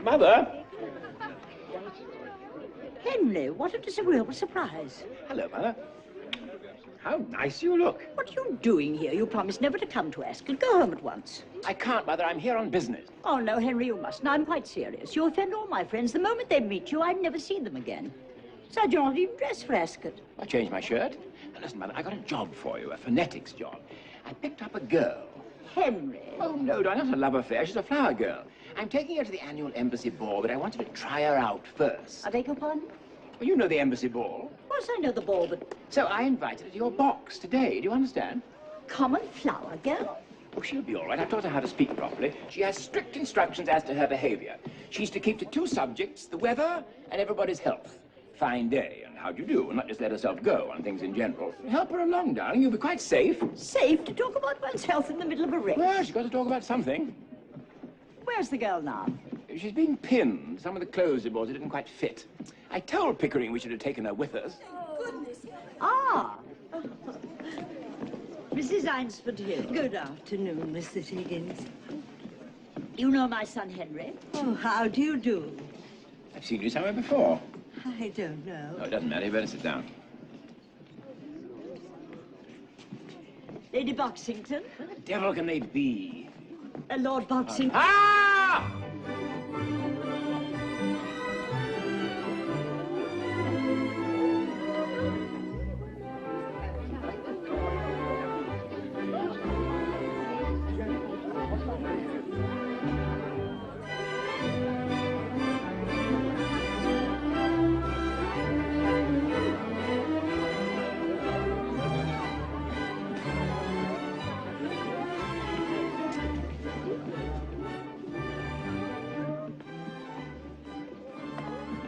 Mother? Henry, what a disagreeable surprise. Hello, Mother. How nice you look. What are you doing here? You promised never to come to Ascot. Go home at once. I can't, Mother. I'm here on business. Oh, no, Henry, you mustn't. I'm quite serious. You offend all my friends. The moment they meet you, I'd never see them again. Besides, you're not even dressed for Ascot. I changed my shirt. Now, listen, Mother, I got a job for you, a phonetics job. I picked up a girl. Henry. Oh, no, darling, not a love affair. She's a flower girl. I'm taking her to the annual embassy ball, but I wanted to try her out first. I beg your pardon? Well, you know the embassy ball. Of course I know the ball, but... So I invited her to your box today. Do you understand? Common flower girl? Oh, she'll be all right. I've taught her how to speak properly. She has strict instructions as to her behavior. She's to keep to two subjects, the weather and everybody's health. Fine day and how do you do, and not just let herself go on things in general. Help her along, darling. You'll be quite safe. Safe to talk about one's health in the middle of a race? Well, she's got to talk about something. Where's the girl now? She's being pinned. Some of the clothes she bought didn't quite fit. I told Pickering we should have taken her with us. Goodness. Ah. Mrs. Einsford Hill. Good afternoon, Mrs. Higgins. You know my son, Henry? Oh, how do you do? I've seen you somewhere before. I don't know. No, it doesn't matter. You better sit down. Lady Boxington? Where the devil can they be? Lord Boxington. Ah!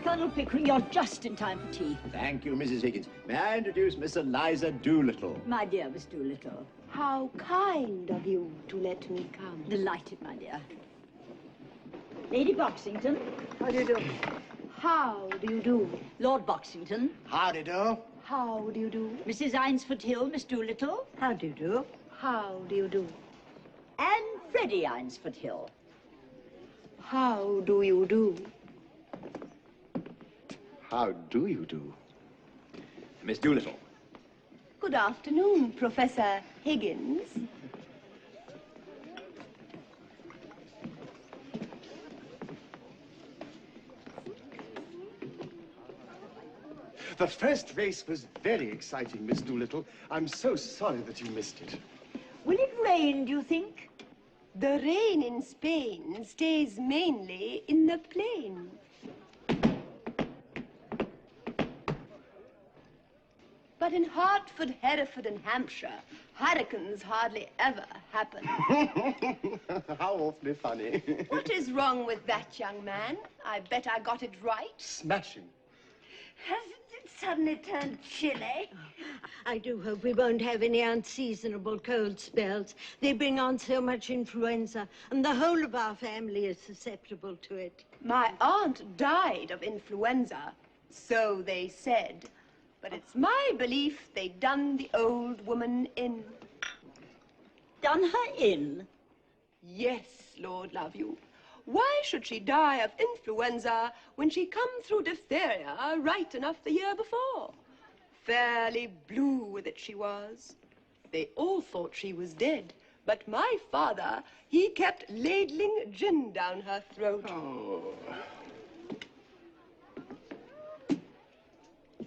Colonel Pickering, you're just in time for tea. Thank you, Mrs. Higgins. May I introduce Miss Eliza Doolittle? My dear Miss Doolittle. How kind of you to let me come. Delighted, my dear. Lady Boxington. How do you do? How do you do? Lord Boxington. How do you do? How do you do? Mrs. Einsford Hill, Miss Doolittle. How do you do? How do you do? And Freddie Einsford Hill. How do you do? How do you do? Miss Doolittle. Good afternoon, Professor Higgins. The first race was very exciting, Miss Doolittle. I'm so sorry that you missed it. Will it rain, do you think? The rain in Spain stays mainly in the plain. But in Hertford, Hereford, and Hampshire, hurricanes hardly ever happen. How awfully funny. What is wrong with that, young man? I bet I got it right. Smashing. Hasn't it suddenly turned chilly? I do hope we won't have any unseasonable cold spells. They bring on so much influenza, and the whole of our family is susceptible to it. My aunt died of influenza, so they said. But it's my belief they done the old woman in. Done her in? Yes, Lord love you. Why should she die of influenza when she come through diphtheria right enough the year before? Fairly blue with it she was. They all thought she was dead, but my father, he kept ladling gin down her throat. Oh.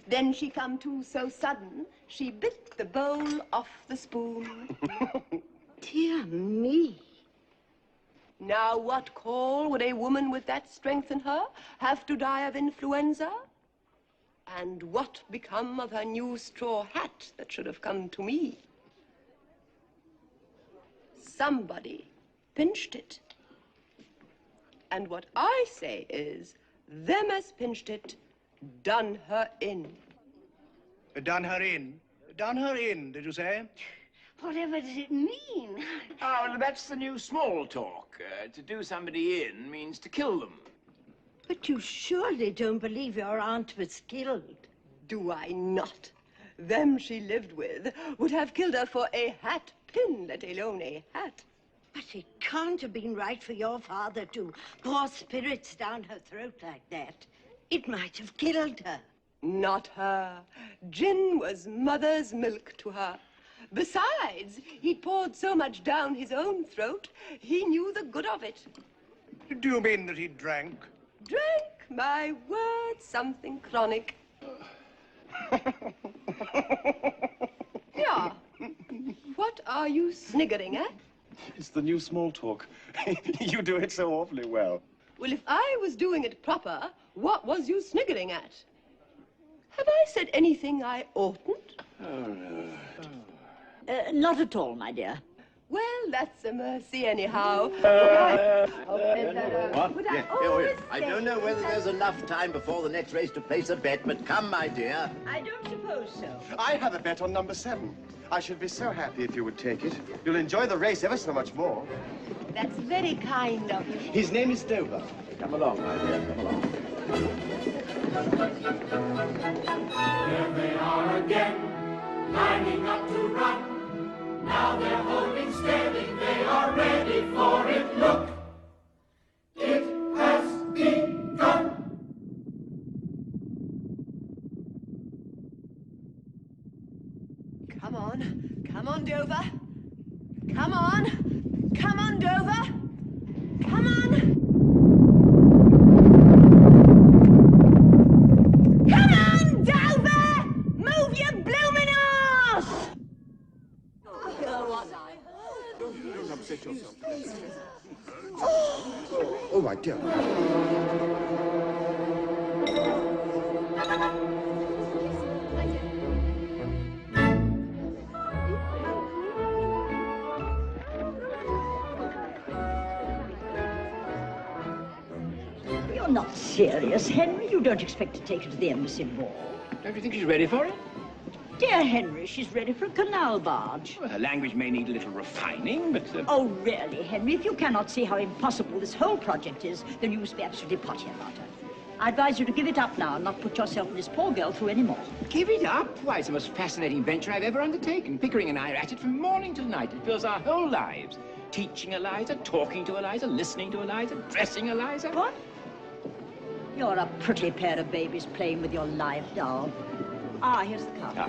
Then she come to so sudden, she bit the bowl off the spoon. Dear me. Now what call would a woman with that strength in her have to die of influenza? And what become of her new straw hat that should have come to me? Somebody pinched it. And what I say is, them as pinched it done her in. Done her in? Done her in, did you say? Whatever does it mean? Oh, well, that's the new small talk. To do somebody in means to kill them. But you surely don't believe your aunt was killed. Do I not? Them she lived with would have killed her for a hat pin, let alone a hat. But it can't have been right for your father to pour spirits down her throat like that. It might have killed her. Not her. Gin was mother's milk to her. Besides, he'd poured so much down his own throat, he knew the good of it. Do you mean that he drank? Drank, my word, something chronic. Yeah. What are you sniggering at? It's the new small talk. You do it so awfully well. Well, if I was doing it proper, what was you sniggering at? Have I said anything I oughtn't? Not at all, my dear. Well, that's a mercy anyhow. What? I don't know whether there's enough time before the next race to place a bet, but come, my dear. I don't suppose so. I have a bet on number 7. I should be so happy if you would take it. You'll enjoy the race ever so much more. That's very kind of you. His name is Dover. Come along, my dear, come along. There they are again, lining up to run. Now they're holding steady, they are ready for it. Look, it has begun. Come on, Dover. Come on, Dover. Come on. Come on, Dover! Move your blooming arse! Don't upset yourself. Oh, my dear. You're not serious, Henry. You don't expect to take her to the embassy ball. Don't you think she's ready for it? Dear Henry, she's ready for a canal barge. Well, her language may need a little refining, but... Oh, really, Henry? If you cannot see how impossible this whole project is, then you must be absolutely potty about her. I advise you to give it up now and not put yourself and this poor girl through any more. Give it up? Why, it's the most fascinating venture I've ever undertaken. Pickering and I are at it from morning till night. It fills our whole lives. Teaching Eliza, talking to Eliza, listening to Eliza, dressing Eliza. What? You're a pretty pair of babies playing with your live doll. Ah, here's the car. Ah.